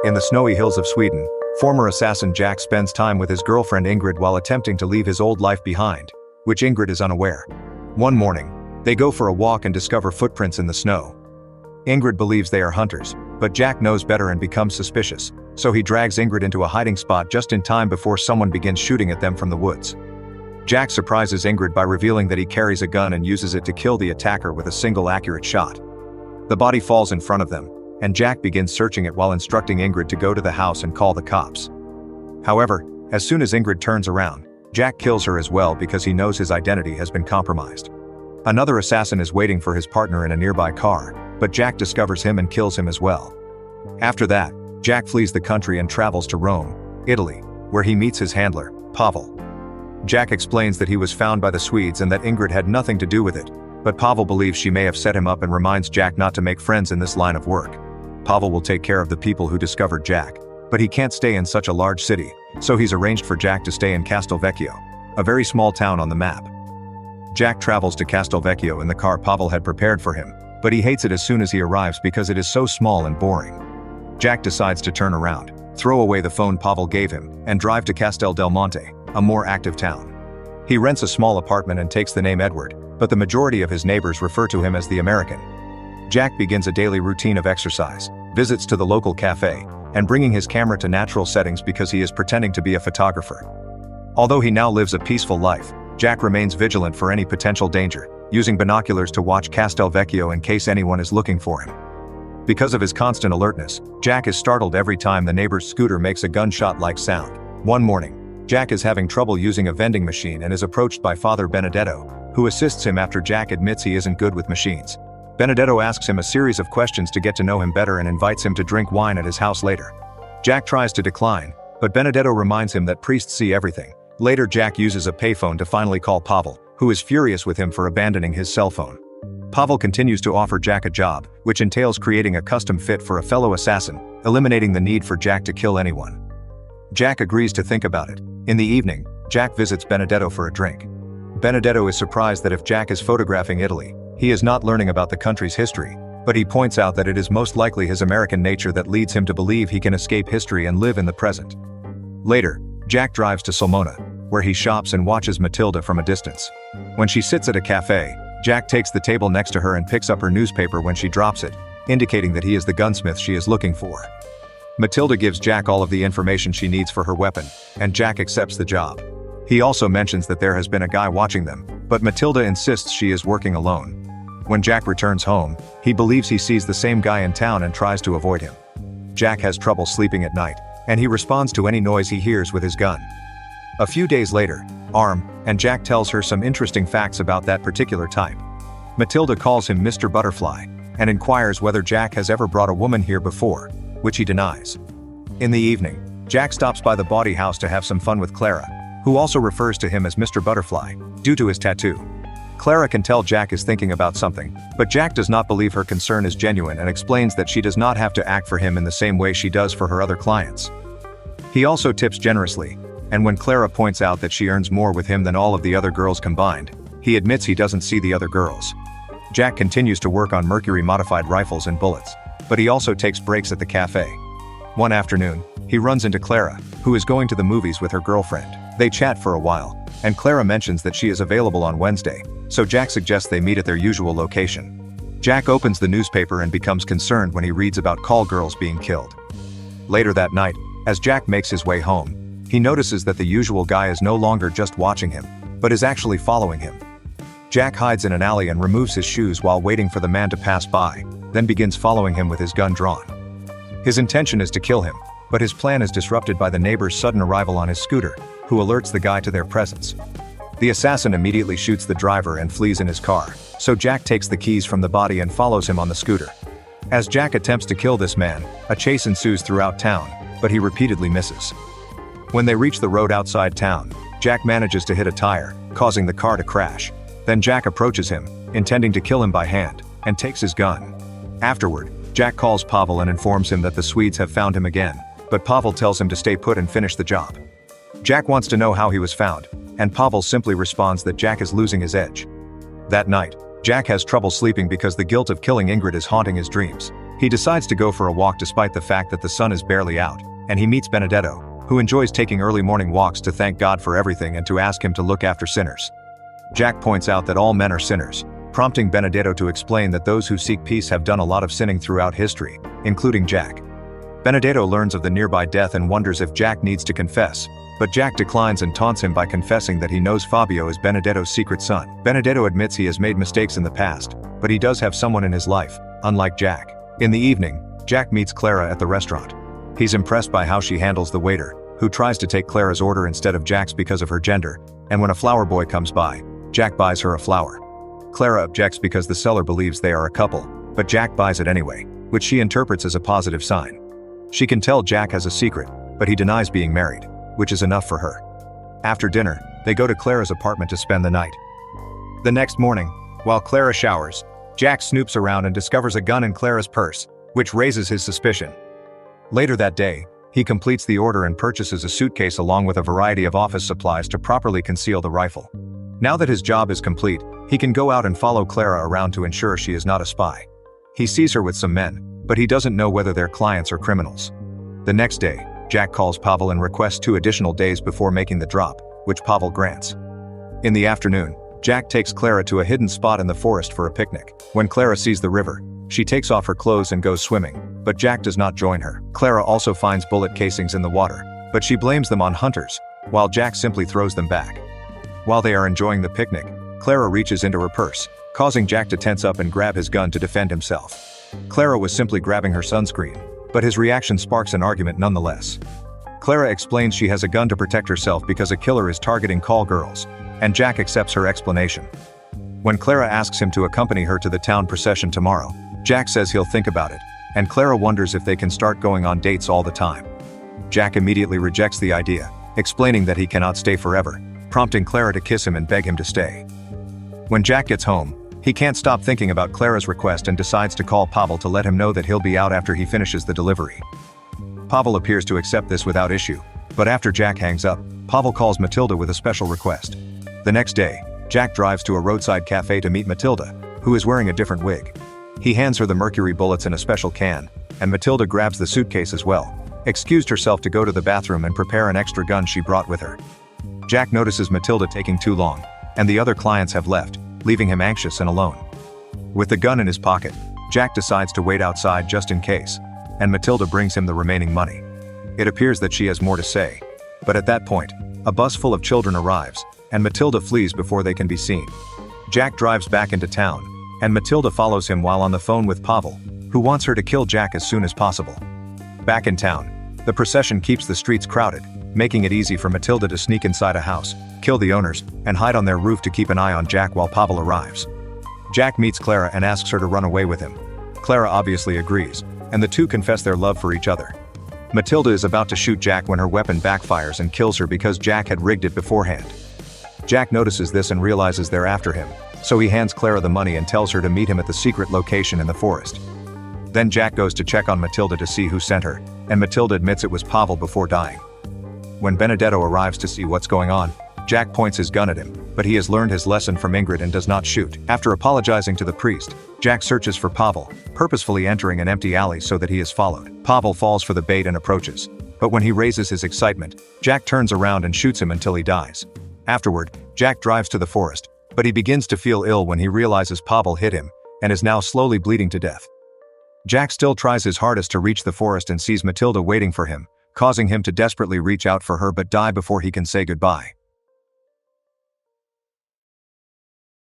In the snowy hills of Sweden, former assassin Jack spends time with his girlfriend Ingrid while attempting to leave his old life behind, which Ingrid is unaware. One morning, they go for a walk and discover footprints in the snow. Ingrid believes they are hunters, but Jack knows better and becomes suspicious, so he drags Ingrid into a hiding spot just in time before someone begins shooting at them from the woods. Jack surprises Ingrid by revealing that he carries a gun and uses it to kill the attacker with a single accurate shot. The body falls in front of them, and Jack begins searching it while instructing Ingrid to go to the house and call the cops. However, as soon as Ingrid turns around, Jack kills her as well because he knows his identity has been compromised. Another assassin is waiting for his partner in a nearby car, but Jack discovers him and kills him as well. After that, Jack flees the country and travels to Rome, Italy, where he meets his handler, Pavel. Jack explains that he was found by the Swedes and that Ingrid had nothing to do with it, but Pavel believes she may have set him up and reminds Jack not to make friends in this line of work. Pavel will take care of the people who discovered Jack, but he can't stay in such a large city, so he's arranged for Jack to stay in Castelvecchio, a very small town on the map. Jack travels to Castelvecchio in the car Pavel had prepared for him, but he hates it as soon as he arrives because it is so small and boring. Jack decides to turn around, throw away the phone Pavel gave him, and drive to Castel del Monte, a more active town. He rents a small apartment and takes the name Edward, but the majority of his neighbors refer to him as the American. Jack begins a daily routine of exercise, visits to the local cafe, and bringing his camera to natural settings because he is pretending to be a photographer. Although he now lives a peaceful life, Jack remains vigilant for any potential danger, using binoculars to watch Castelvecchio in case anyone is looking for him. Because of his constant alertness, Jack is startled every time the neighbor's scooter makes a gunshot-like sound. One morning, Jack is having trouble using a vending machine and is approached by Father Benedetto, who assists him after Jack admits he isn't good with machines. Benedetto asks him a series of questions to get to know him better and invites him to drink wine at his house later. Jack tries to decline, but Benedetto reminds him that priests see everything. Later, Jack uses a payphone to finally call Pavel, who is furious with him for abandoning his cell phone. Pavel continues to offer Jack a job, which entails creating a custom fit for a fellow assassin, eliminating the need for Jack to kill anyone. Jack agrees to think about it. In the evening, Jack visits Benedetto for a drink. Benedetto is surprised that if Jack is photographing Italy, he is not learning about the country's history, but he points out that it is most likely his American nature that leads him to believe he can escape history and live in the present. Later, Jack drives to Sulmona, where he shops and watches Matilda from a distance. When she sits at a cafe, Jack takes the table next to her and picks up her newspaper when she drops it, indicating that he is the gunsmith she is looking for. Matilda gives Jack all of the information she needs for her weapon, and Jack accepts the job. He also mentions that there has been a guy watching them, but Matilda insists she is working alone. When Jack returns home, he believes he sees the same guy in town and tries to avoid him. Jack has trouble sleeping at night, and he responds to any noise he hears with his gun. A few days later, and Jack tells her some interesting facts about that particular type. Matilda calls him Mr. Butterfly, and inquires whether Jack has ever brought a woman here before, which he denies. In the evening, Jack stops by the bawdy house to have some fun with Clara, who also refers to him as Mr. Butterfly, due to his tattoo. Clara can tell Jack is thinking about something, but Jack does not believe her concern is genuine and explains that she does not have to act for him in the same way she does for her other clients. He also tips generously, and when Clara points out that she earns more with him than all of the other girls combined, he admits he doesn't see the other girls. Jack continues to work on mercury-modified rifles and bullets, but he also takes breaks at the cafe. One afternoon, he runs into Clara, who is going to the movies with her girlfriend. They chat for a while, and Clara mentions that she is available on Wednesday, so Jack suggests they meet at their usual location. Jack opens the newspaper and becomes concerned when he reads about call girls being killed. Later that night, as Jack makes his way home, he notices that the usual guy is no longer just watching him, but is actually following him. Jack hides in an alley and removes his shoes while waiting for the man to pass by, then begins following him with his gun drawn. His intention is to kill him, but his plan is disrupted by the neighbor's sudden arrival on his scooter, who alerts the guy to their presence. The assassin immediately shoots the driver and flees in his car, so Jack takes the keys from the body and follows him on the scooter. As Jack attempts to kill this man, a chase ensues throughout town, but he repeatedly misses. When they reach the road outside town, Jack manages to hit a tire, causing the car to crash. Then Jack approaches him, intending to kill him by hand, and takes his gun. Afterward, Jack calls Pavel and informs him that the Swedes have found him again, but Pavel tells him to stay put and finish the job. Jack wants to know how he was found, and Pavel simply responds that Jack is losing his edge. That night, Jack has trouble sleeping because the guilt of killing Ingrid is haunting his dreams. He decides to go for a walk despite the fact that the sun is barely out, and he meets Benedetto, who enjoys taking early morning walks to thank God for everything and to ask him to look after sinners. Jack points out that all men are sinners, prompting Benedetto to explain that those who seek peace have done a lot of sinning throughout history, including Jack. Benedetto learns of the nearby death and wonders if Jack needs to confess, but Jack declines and taunts him by confessing that he knows Fabio is Benedetto's secret son. Benedetto admits he has made mistakes in the past, but he does have someone in his life, unlike Jack. In the evening, Jack meets Clara at the restaurant. He's impressed by how she handles the waiter, who tries to take Clara's order instead of Jack's because of her gender, and when a flower boy comes by, Jack buys her a flower. Clara objects because the seller believes they are a couple, but Jack buys it anyway, which she interprets as a positive sign. She can tell Jack has a secret, but he denies being married, which is enough for her. After dinner, they go to Clara's apartment to spend the night. The next morning, while Clara showers, Jack snoops around and discovers a gun in Clara's purse, which raises his suspicion. Later that day, he completes the order and purchases a suitcase along with a variety of office supplies to properly conceal the rifle. Now that his job is complete, he can go out and follow Clara around to ensure she is not a spy. He sees her with some men, but he doesn't know whether they're clients or criminals. The next day, Jack calls Pavel and requests 2 additional days before making the drop, which Pavel grants. In the afternoon, Jack takes Clara to a hidden spot in the forest for a picnic. When Clara sees the river, she takes off her clothes and goes swimming, but Jack does not join her. Clara also finds bullet casings in the water, but she blames them on hunters, while Jack simply throws them back. While they are enjoying the picnic, Clara reaches into her purse, causing Jack to tense up and grab his gun to defend himself. Clara was simply grabbing her sunscreen, but his reaction sparks an argument nonetheless. Clara explains she has a gun to protect herself because a killer is targeting call girls, and Jack accepts her explanation. When Clara asks him to accompany her to the town procession tomorrow, Jack says he'll think about it, and Clara wonders if they can start going on dates all the time. Jack immediately rejects the idea, explaining that he cannot stay forever, prompting Clara to kiss him and beg him to stay. When Jack gets home, he can't stop thinking about Clara's request and decides to call Pavel to let him know that he'll be out after he finishes the delivery. Pavel appears to accept this without issue, but after Jack hangs up, Pavel calls Matilda with a special request. The next day, Jack drives to a roadside cafe to meet Matilda, who is wearing a different wig. He hands her the mercury bullets in a special can, and Matilda grabs the suitcase as well, excused herself to go to the bathroom and prepare an extra gun she brought with her. Jack notices Matilda taking too long, and the other clients have left, leaving him anxious and alone. With the gun in his pocket, Jack decides to wait outside just in case, and Matilda brings him the remaining money. It appears that she has more to say, but at that point, a bus full of children arrives, and Matilda flees before they can be seen. Jack drives back into town, and Matilda follows him while on the phone with Pavel, who wants her to kill Jack as soon as possible. Back in town, the procession keeps the streets crowded, making it easy for Matilda to sneak inside a house, kill the owners, and hide on their roof to keep an eye on Jack while Pavel arrives. Jack meets Clara and asks her to run away with him. Clara obviously agrees, and the two confess their love for each other. Matilda is about to shoot Jack when her weapon backfires and kills her because Jack had rigged it beforehand. Jack notices this and realizes they're after him, so he hands Clara the money and tells her to meet him at the secret location in the forest. Then Jack goes to check on Matilda to see who sent her, and Matilda admits it was Pavel before dying. When Benedetto arrives to see what's going on, Jack points his gun at him, but he has learned his lesson from Ingrid and does not shoot. After apologizing to the priest, Jack searches for Pavel, purposefully entering an empty alley so that he is followed. Pavel falls for the bait and approaches, but when he raises his excitement, Jack turns around and shoots him until he dies. Afterward, Jack drives to the forest, but he begins to feel ill when he realizes Pavel hit him, and is now slowly bleeding to death. Jack still tries his hardest to reach the forest and sees Matilda waiting for him, causing him to desperately reach out for her but die before he can say goodbye.